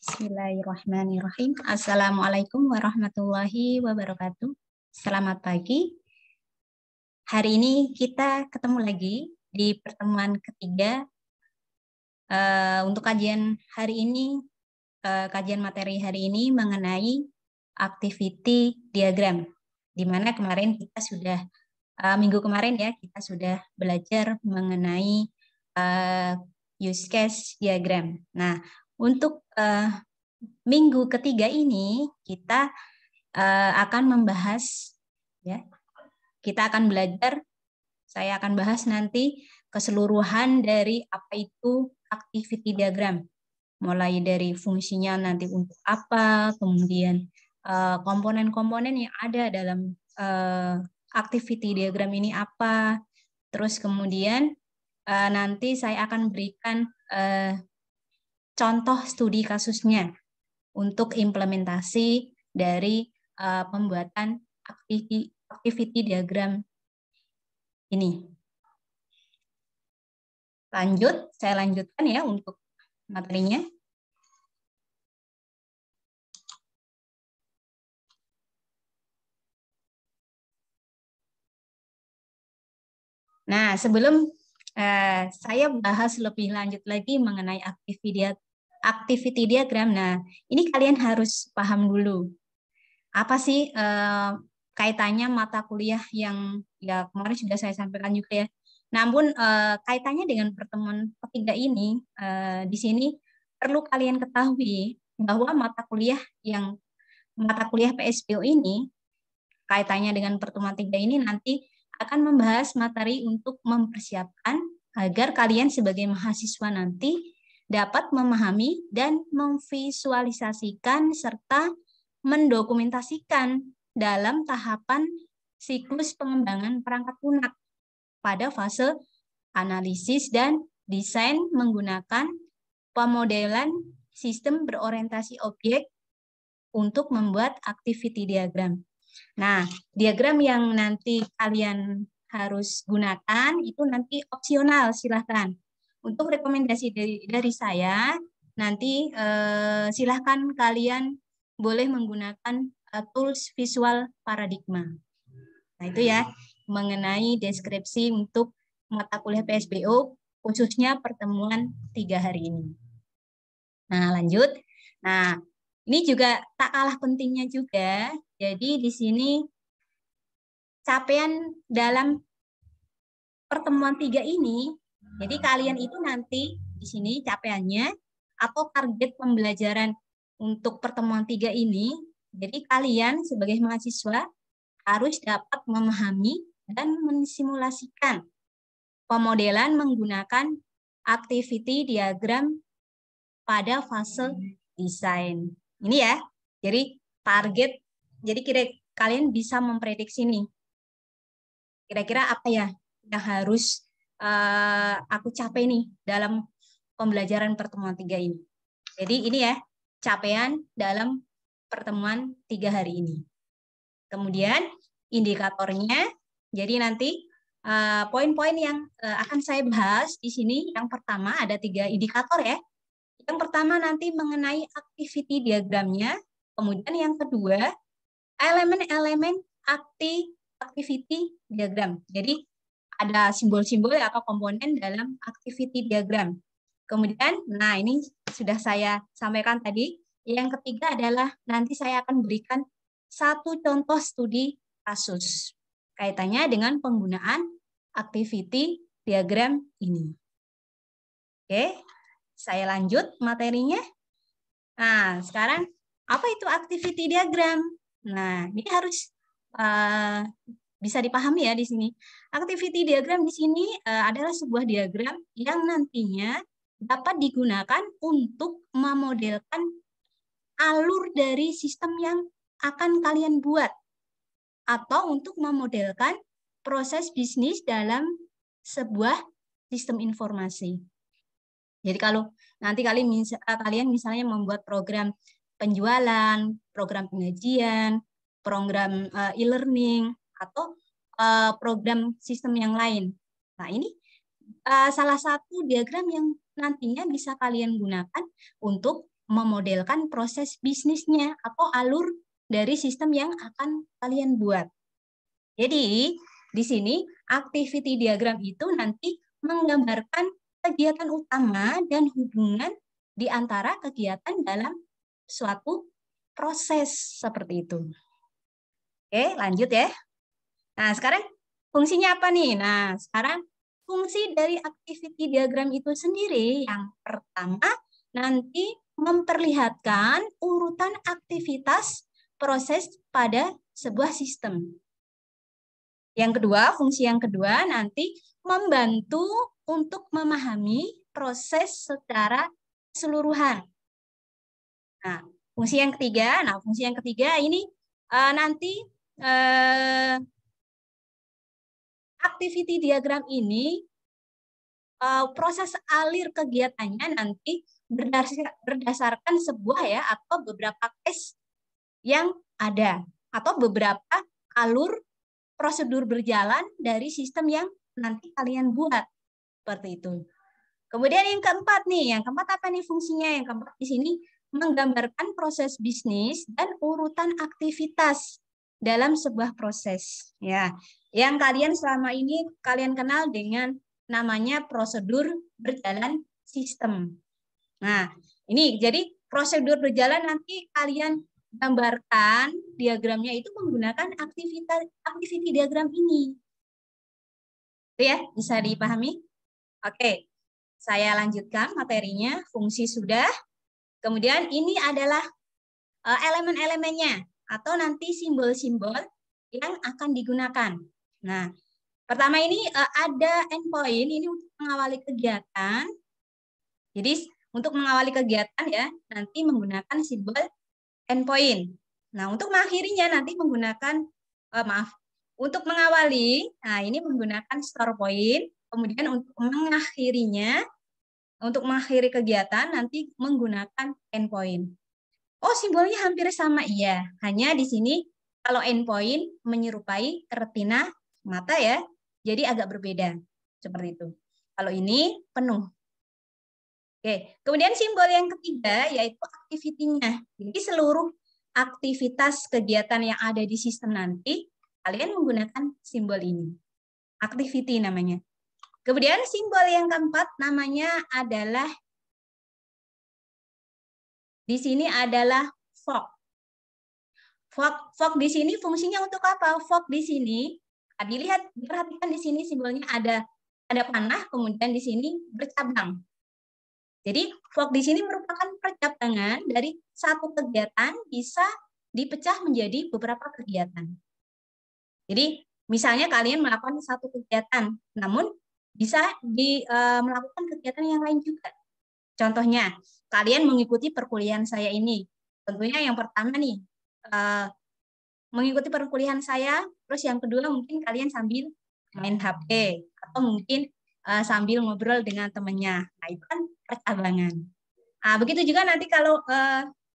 Bismillahirrahmanirrahim. Assalamualaikum warahmatullahi wabarakatuh. Selamat pagi. Hari ini kita ketemu lagi di pertemuan ketiga. Untuk kajian hari ini, kajian materi hari ini mengenai activity diagram. Di mana kemarin kita sudah, minggu kemarin ya, kita sudah belajar mengenai use case diagram. Nah, untuk minggu ketiga ini kita akan membahas, ya, kita akan belajar. Saya akan bahas nanti keseluruhan dari apa itu activity diagram, mulai dari fungsinya nanti untuk apa, kemudian komponen-komponen yang ada dalam activity diagram ini apa, terus kemudian nanti saya akan berikan contoh studi kasusnya untuk implementasi dari pembuatan activity diagram ini. Lanjut, saya lanjutkan ya untuk materinya. Nah, sebelum saya bahas lebih lanjut lagi mengenai activity diagram. Nah, ini kalian harus paham dulu. Apa sih kaitannya mata kuliah yang ya kemarin sudah saya sampaikan juga ya. Namun kaitannya dengan pertemuan ketiga ini, di sini perlu kalian ketahui bahwa mata kuliah PSBO ini kaitannya dengan pertemuan ketiga ini nanti akan membahas materi untuk mempersiapkan agar kalian sebagai mahasiswa nanti dapat memahami dan memvisualisasikan serta mendokumentasikan dalam tahapan siklus pengembangan perangkat lunak pada fase analisis dan desain menggunakan pemodelan sistem berorientasi objek untuk membuat activity diagram. Nah, diagram yang nanti kalian harus gunakan itu nanti opsional, silahkan. Untuk rekomendasi dari saya, nanti silahkan kalian boleh menggunakan tools visual paradigma. Nah, itu ya, mengenai deskripsi untuk mata kuliah PSBO, khususnya pertemuan 3 hari ini. Nah, lanjut. Nah, ini juga tak kalah pentingnya juga. Jadi di sini capaian dalam pertemuan 3 ini, jadi kalian itu nanti di sini capaiannya atau target pembelajaran untuk pertemuan 3 ini, jadi kalian sebagai mahasiswa harus dapat memahami dan mensimulasikan pemodelan menggunakan activity diagram pada fase desain. Ini ya, jadi target, jadi kalian bisa memprediksi nih, kira-kira apa ya yang harus aku capai nih dalam pembelajaran pertemuan 3 ini. Jadi ini ya, capaian dalam pertemuan 3 hari ini. Kemudian indikatornya, jadi nanti poin-poin yang akan saya bahas di sini, yang pertama ada 3 indikator ya. Yang pertama nanti mengenai activity diagramnya, kemudian yang kedua elemen-elemen activity diagram. Jadi ada simbol-simbol atau komponen dalam activity diagram. Kemudian, nah ini sudah saya sampaikan tadi. Yang ketiga adalah nanti saya akan berikan satu contoh studi kasus kaitannya dengan penggunaan activity diagram ini. Oke, saya lanjut materinya. Nah, sekarang apa itu activity diagram? Nah, ini harus bisa dipahami ya di sini. Activity diagram di sini adalah sebuah diagram yang nantinya dapat digunakan untuk memodelkan alur dari sistem yang akan kalian buat atau untuk memodelkan proses bisnis dalam sebuah sistem informasi. Jadi kalau nanti kalian misalnya membuat program penjualan, program pengajian, program e-learning, atau program sistem yang lain. Nah, ini salah satu diagram yang nantinya bisa kalian gunakan untuk memodelkan proses bisnisnya atau alur dari sistem yang akan kalian buat. Jadi, di sini activity diagram itu nanti menggambarkan kegiatan utama dan hubungan di antara kegiatan dalam suatu proses seperti itu. Oke, lanjut ya. Nah, sekarang fungsinya apa nih? Nah, sekarang fungsi dari activity diagram itu sendiri yang pertama nanti memperlihatkan urutan aktivitas proses pada sebuah sistem. Yang kedua, fungsi yang kedua nanti membantu untuk memahami proses secara keseluruhan. Nah, fungsi yang ketiga ini nanti activity diagram ini proses alir kegiatannya nanti berdasarkan sebuah ya atau beberapa case yang ada atau beberapa alur prosedur berjalan dari sistem yang nanti kalian buat seperti itu. Kemudian yang keempat apa nih fungsinya? Yang keempat di sini menggambarkan proses bisnis dan urutan aktivitas dalam sebuah proses. Ya, yang kalian selama ini kalian kenal dengan namanya prosedur berjalan sistem. Nah, ini jadi prosedur berjalan nanti kalian gambarkan diagramnya itu menggunakan activity diagram ini. Itu ya, bisa dipahami? Oke, saya lanjutkan materinya, fungsi sudah. Kemudian ini adalah elemen-elemennya atau nanti simbol-simbol yang akan digunakan. Nah, pertama ini ada endpoint, ini untuk mengawali kegiatan. Jadi untuk mengawali kegiatan ya, nanti menggunakan simbol endpoint. Nah, untuk mengakhirinya nanti menggunakan, untuk mengawali, nah ini menggunakan store point. Kemudian untuk mengakhirinya, untuk mengakhiri kegiatan nanti menggunakan endpoint. Oh, simbolnya hampir sama, iya. Hanya di sini kalau endpoint menyerupai retina mata ya, jadi agak berbeda. Seperti itu. Kalau ini penuh. Oke, kemudian simbol yang ketiga yaitu activity-nya. Jadi seluruh aktivitas kegiatan yang ada di sistem nanti, kalian menggunakan simbol ini. Activity namanya. Kemudian simbol yang keempat namanya adalah, di sini adalah fog. Fog di sini fungsinya untuk apa? Fog di sini, dilihat, perhatikan di sini simbolnya ada panah, kemudian di sini bercabang. Jadi fog di sini merupakan percabangan dari satu kegiatan bisa dipecah menjadi beberapa kegiatan. Jadi misalnya kalian melakukan satu kegiatan, namun bisa melakukan kegiatan yang lain juga. Contohnya, kalian mengikuti perkuliahan saya ini. Tentunya yang pertama nih, mengikuti perkuliahan saya, terus yang kedua mungkin kalian sambil main HP, atau mungkin sambil ngobrol dengan temannya. Nah, itu kan percabangan. Nah, begitu juga nanti kalau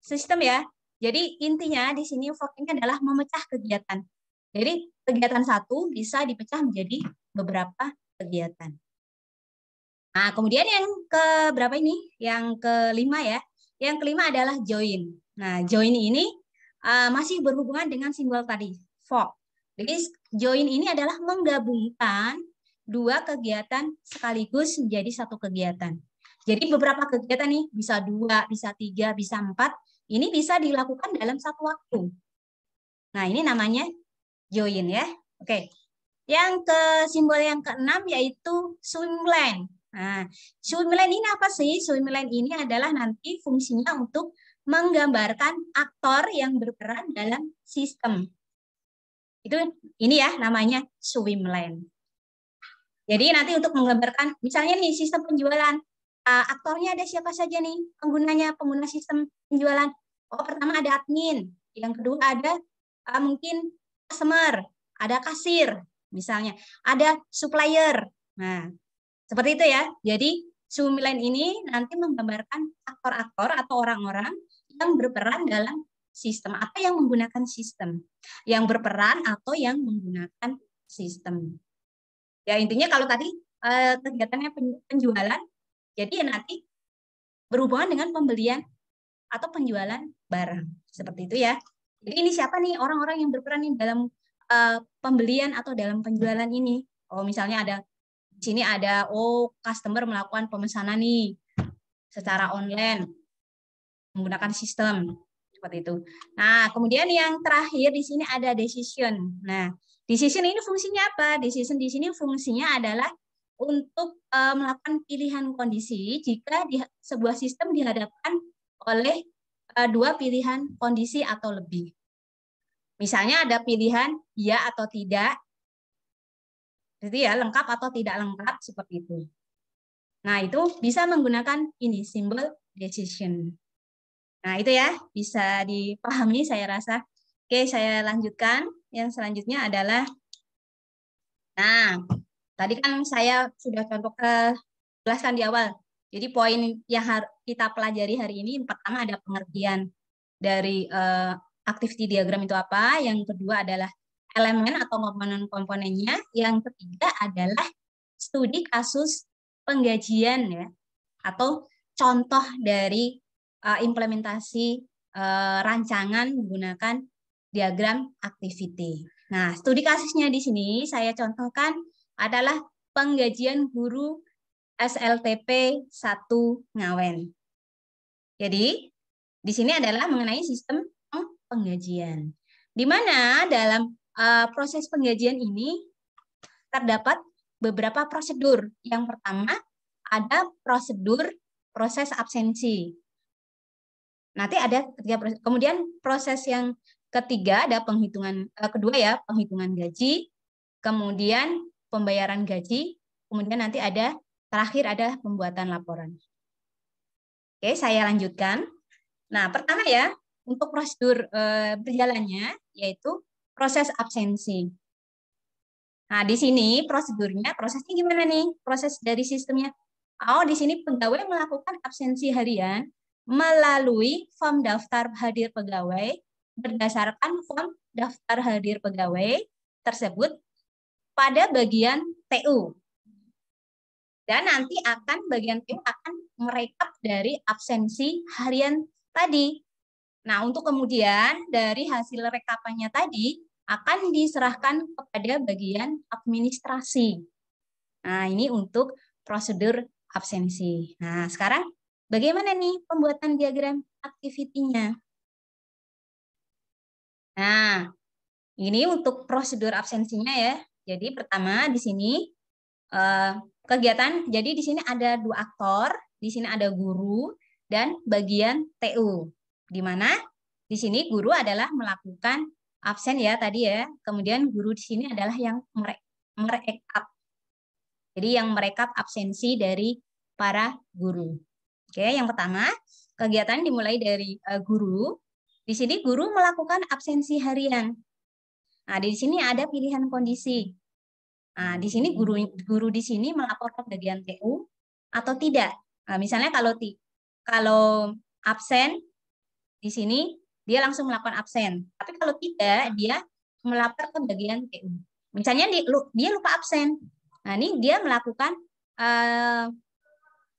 sistem ya. Jadi intinya di sini fokusnya adalah memecah kegiatan. Jadi kegiatan satu bisa dipecah menjadi beberapa kegiatan. Nah, kemudian yang ke berapa ini? Yang kelima ya. Yang kelima adalah join. Nah, join ini masih berhubungan dengan simbol tadi, fog. Jadi join ini adalah menggabungkan dua kegiatan sekaligus menjadi satu kegiatan. Jadi beberapa kegiatan nih, bisa 2, bisa 3, bisa 4, ini bisa dilakukan dalam satu waktu. Nah, ini namanya join ya. Oke. Yang ke simbol yang keenam yaitu swimlane. Nah, swimlane ini apa sih? Swimlane ini adalah nanti fungsinya untuk menggambarkan aktor yang berperan dalam sistem. Itu ini ya namanya swimlane. Jadi nanti untuk menggambarkan misalnya nih sistem penjualan, aktornya ada siapa saja nih pengguna sistem penjualan. Oh, pertama ada admin, yang kedua ada mungkin customer, ada kasir misalnya, ada supplier. Nah, seperti itu ya. Jadi swimlane ini nanti menggambarkan aktor-aktor atau orang-orang yang berperan dalam sistem atau yang menggunakan sistem, yang berperan atau yang menggunakan sistem. Ya intinya kalau tadi kegiatannya penjualan, jadi nanti berhubungan dengan pembelian atau penjualan barang. Seperti itu ya. Jadi ini siapa nih orang-orang yang berperan nih dalam pembelian atau dalam penjualan ini? Oh, misalnya ada di sini ada customer melakukan pemesanan nih secara online menggunakan sistem seperti itu. Nah, kemudian yang terakhir di sini ada decision. Nah, decision ini fungsinya apa? Decision di sini fungsinya adalah untuk melakukan pilihan kondisi jika sebuah sistem dihadapkan oleh dua pilihan kondisi atau lebih. Misalnya ada pilihan ya atau tidak, jadi ya lengkap atau tidak lengkap seperti itu. Nah, itu bisa menggunakan ini simbol decision. Nah, itu ya bisa dipahami saya rasa. Oke, saya lanjutkan. Yang selanjutnya adalah, nah, tadi kan saya sudah jelaskan di awal. Jadi poin yang kita pelajari hari ini, pertama ada pengertian dari activity diagram itu apa. Yang kedua adalah elemen atau komponen-komponennya. Yang ketiga adalah studi kasus penggajian ya, atau contoh dari implementasi rancangan menggunakan diagram activity. Nah, studi kasusnya di sini saya contohkan adalah penggajian guru SLTP 1 Ngawen. Jadi, di sini adalah mengenai sistem penggajian. Di mana dalam proses penggajian ini terdapat beberapa prosedur. Yang pertama, ada prosedur proses absensi. Nanti ada ketiga proses. Kemudian proses yang ketiga ada penghitungan kedua ya, penghitungan gaji, kemudian pembayaran gaji, kemudian nanti ada terakhir ada pembuatan laporan. Oke, saya lanjutkan. Nah, pertama ya, untuk prosedur berjalannya yaitu proses absensi. Nah, di sini prosedurnya, prosesnya gimana nih? Proses dari sistemnya. Oh, di sini pegawai melakukan absensi harian melalui form daftar hadir pegawai berdasarkan form daftar hadir pegawai tersebut pada bagian TU. Dan nanti bagian TU akan merekap dari absensi harian tadi. Nah, untuk kemudian dari hasil rekapannya tadi akan diserahkan kepada bagian administrasi. Nah, ini untuk prosedur absensi. Nah, sekarang bagaimana nih pembuatan diagram activity-nya? Nah, ini untuk prosedur absensinya ya. Jadi pertama di sini kegiatan, jadi di sini ada dua aktor, di sini ada guru dan bagian TU. Di mana di sini guru adalah melakukan absen ya tadi ya. Kemudian guru di sini adalah yang merekap. Jadi yang merekap absensi dari para guru. Oke, yang pertama, kegiatan dimulai dari guru. Di sini guru melakukan absensi harian. Nah, di sini ada pilihan kondisi. Nah, di sini guru di sini melapor ke bagian TU atau tidak. Nah, misalnya kalau absen di sini dia langsung melakukan absen. Tapi kalau tidak, dia melapor ke bagian TU. Misalnya dia lupa absen. Nah, ini dia melakukan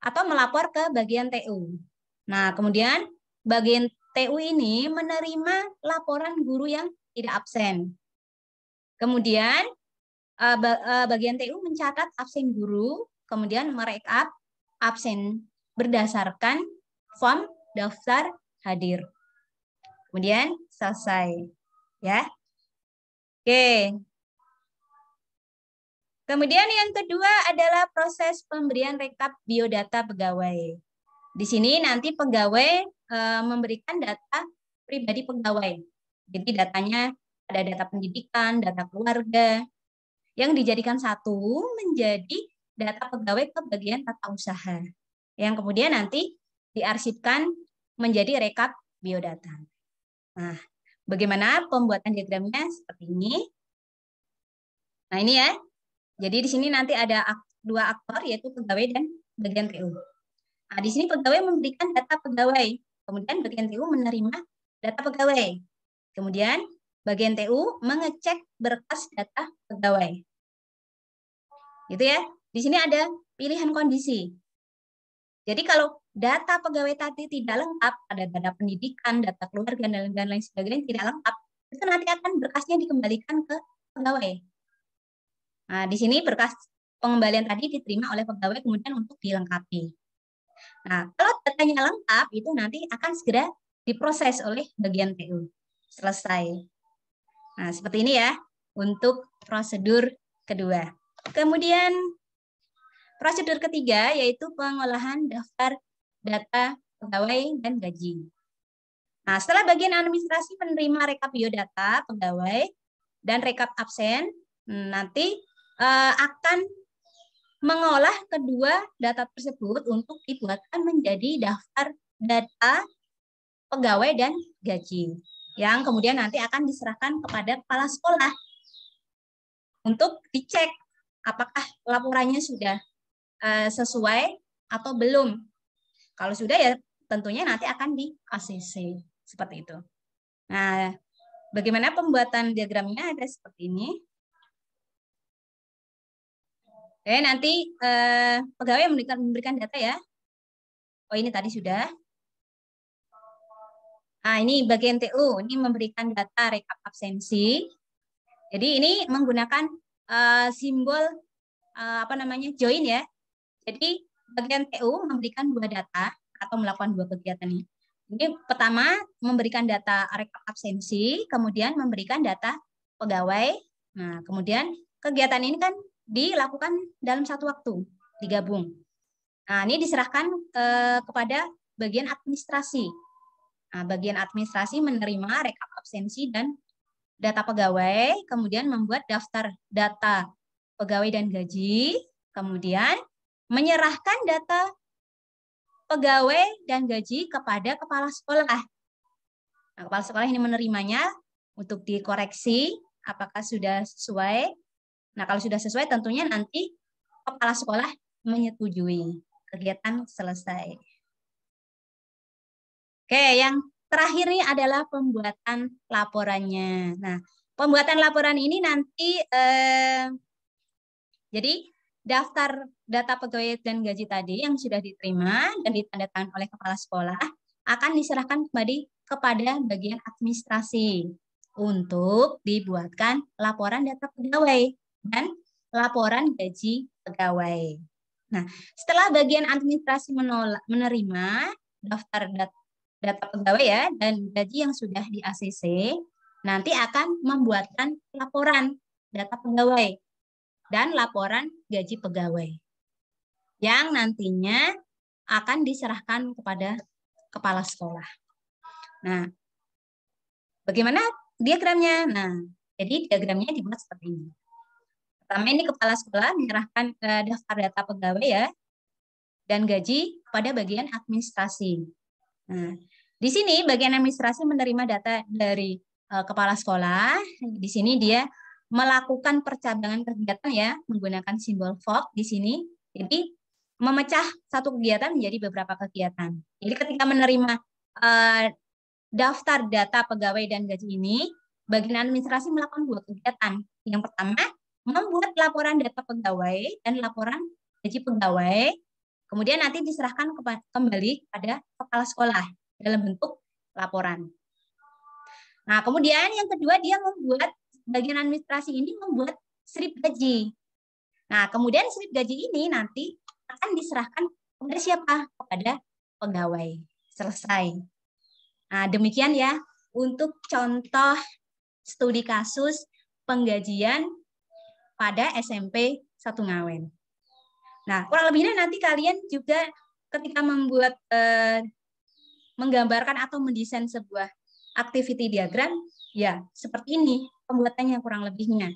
atau melapor ke bagian TU. Nah, kemudian bagian TU ini menerima laporan guru yang tidak absen. Kemudian bagian TU mencatat absen guru, kemudian merekap absen berdasarkan form daftar hadir. Kemudian selesai. Ya. Oke. Kemudian yang kedua adalah proses pemberian rekap biodata pegawai. Di sini nanti pegawai memberikan data pribadi pegawai. Jadi datanya ada data pendidikan, data keluarga, yang dijadikan satu menjadi data pegawai ke bagian tata usaha. Yang kemudian nanti diarsipkan menjadi rekap biodata. Nah, bagaimana pembuatan diagramnya seperti ini? Nah, ini ya. Jadi di sini nanti ada dua aktor yaitu pegawai dan bagian TU. Nah, di sini pegawai memberikan data pegawai, kemudian bagian TU menerima data pegawai. Kemudian bagian TU mengecek berkas data pegawai. Gitu ya. Di sini ada pilihan kondisi. Jadi kalau data pegawai tadi tidak lengkap, ada data pendidikan, data keluarga, dan lain sebagainya tidak lengkap, itu nanti akan berkasnya dikembalikan ke pegawai. Nah, di sini berkas pengembalian tadi diterima oleh pegawai kemudian untuk dilengkapi. Nah, kalau datanya lengkap, itu nanti akan segera diproses oleh bagian TU. Selesai. Nah, seperti ini ya untuk prosedur kedua. Kemudian prosedur ketiga yaitu pengolahan daftar data pegawai dan gaji. Nah, setelah bagian administrasi menerima rekap biodata pegawai dan rekap absen, nanti akan mengolah kedua data tersebut untuk dibuatkan menjadi daftar data pegawai dan gaji, yang kemudian nanti akan diserahkan kepada kepala sekolah untuk dicek apakah laporannya sudah sesuai atau belum. Kalau sudah ya tentunya nanti akan di ACC seperti itu. Nah, bagaimana pembuatan diagramnya ada seperti ini. Oke, nanti pegawai memberikan data ya. Oh, ini tadi sudah. Nah, ini bagian TU, ini memberikan data rekap absensi. Jadi ini menggunakan simbol join ya. Jadi bagian TU memberikan dua data atau melakukan dua kegiatan ini. Jadi pertama memberikan data rekap absensi, kemudian memberikan data pegawai. Nah, kemudian kegiatan ini kan dilakukan dalam satu waktu, digabung. Nah, ini diserahkan kepada bagian administrasi. Nah, bagian administrasi menerima rekap absensi dan data pegawai, kemudian membuat daftar data pegawai dan gaji, kemudian menyerahkan data pegawai dan gaji kepada kepala sekolah. Nah, kepala sekolah ini menerimanya untuk dikoreksi apakah sudah sesuai. Nah, kalau sudah sesuai tentunya nanti kepala sekolah menyetujui, kegiatan selesai. Oke, yang terakhir ini adalah pembuatan laporannya. Nah, pembuatan laporan ini nanti jadi daftar data pegawai dan gaji tadi yang sudah diterima dan ditandatangani oleh kepala sekolah akan diserahkan kembali kepada bagian administrasi untuk dibuatkan laporan data pegawai dan laporan gaji pegawai. Nah, setelah bagian administrasi menerima daftar data pegawai ya dan gaji yang sudah di ACC, nanti akan membuatkan laporan data pegawai dan laporan gaji pegawai yang nantinya akan diserahkan kepada kepala sekolah. Nah, bagaimana diagramnya? Nah, jadi diagramnya dibuat seperti ini. Pertama ini kepala sekolah menyerahkan daftar data pegawai ya dan gaji pada bagian administrasi. Nah, di sini bagian administrasi menerima data dari kepala sekolah. Di sini dia melakukan percabangan kegiatan ya menggunakan simbol VOC di sini. Jadi memecah satu kegiatan menjadi beberapa kegiatan. Jadi ketika menerima daftar data pegawai dan gaji ini, bagian administrasi melakukan dua kegiatan. Yang pertama, membuat laporan data pegawai dan laporan gaji pegawai. Kemudian nanti diserahkan kembali pada kepala sekolah dalam bentuk laporan. Nah, kemudian yang kedua dia membuat bagian administrasi ini membuat slip gaji. Nah, kemudian slip gaji ini nanti akan diserahkan kepada siapa? Kepada pegawai. Selesai. Nah, demikian ya untuk contoh studi kasus penggajian pada SMP 1 Ngawen. Nah, kurang lebihnya nanti kalian juga ketika membuat menggambarkan atau mendesain sebuah activity diagram, ya seperti ini pembuatannya kurang lebihnya.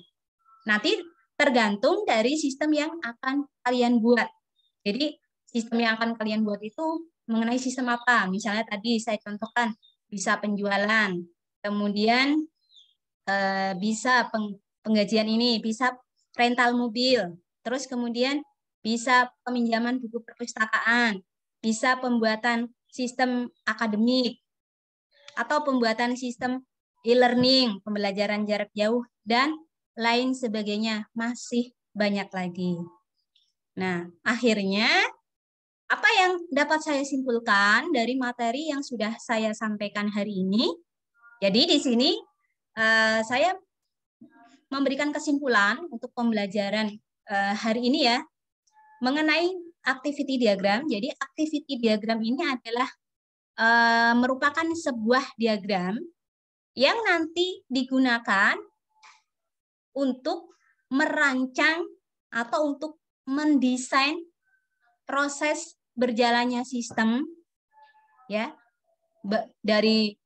Nanti tergantung dari sistem yang akan kalian buat. Jadi sistem yang akan kalian buat itu mengenai sistem apa? Misalnya tadi saya contohkan bisa penjualan, kemudian bisa penggajian ini, bisa rental mobil, terus kemudian bisa peminjaman buku perpustakaan, bisa pembuatan sistem akademik, atau pembuatan sistem e-learning, pembelajaran jarak jauh, dan lain sebagainya. Masih banyak lagi. Nah, akhirnya Apa yang dapat saya simpulkan dari materi yang sudah saya sampaikan hari ini? Jadi di sini saya memberikan kesimpulan untuk pembelajaran hari ini ya, mengenai activity diagram. Jadi activity diagram ini adalah merupakan sebuah diagram yang nanti digunakan untuk merancang atau untuk mendesain proses berjalannya sistem ya, dari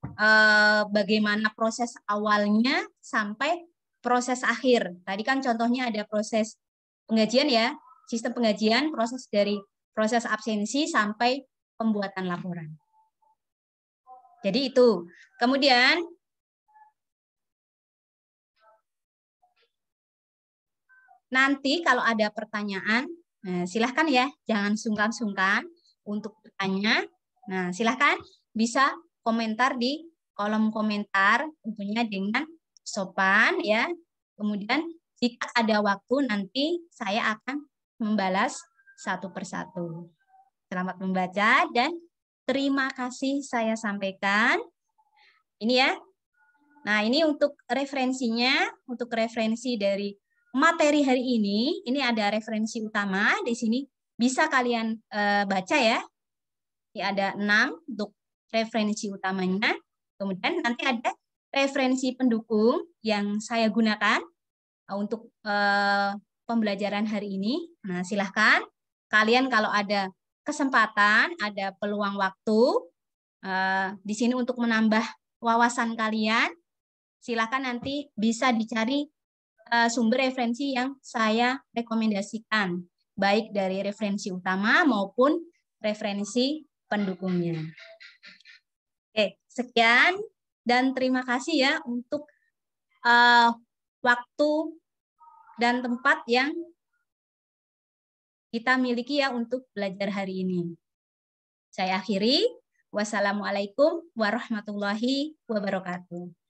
bagaimana proses awalnya sampai proses akhir. Tadi kan contohnya ada proses penggajian ya, sistem penggajian, proses dari proses absensi sampai pembuatan laporan. Jadi itu. Kemudian nanti kalau ada pertanyaan, silahkan ya, jangan sungkan-sungkan untuk bertanya. Nah, silahkan bisa komentar di kolom komentar, tentunya dengan sopan ya. Kemudian jika ada waktu nanti saya akan membalas satu persatu. Selamat membaca dan terima kasih saya sampaikan. Ini ya. Nah, ini untuk referensinya, untuk referensi dari materi hari ini ada referensi utama di sini bisa kalian baca ya. Ini ada 6 untuk referensi utamanya. Kemudian nanti ada referensi pendukung yang saya gunakan untuk pembelajaran hari ini. Nah, silahkan kalian kalau ada kesempatan, ada peluang waktu di sini untuk menambah wawasan kalian, silahkan nanti bisa dicari sumber referensi yang saya rekomendasikan, baik dari referensi utama maupun referensi pendukungnya. Oke, sekian dan terima kasih ya untuk waktu dan tempat yang kita miliki ya untuk belajar hari ini. Saya akhiri. Wassalamualaikum warahmatullahi wabarakatuh.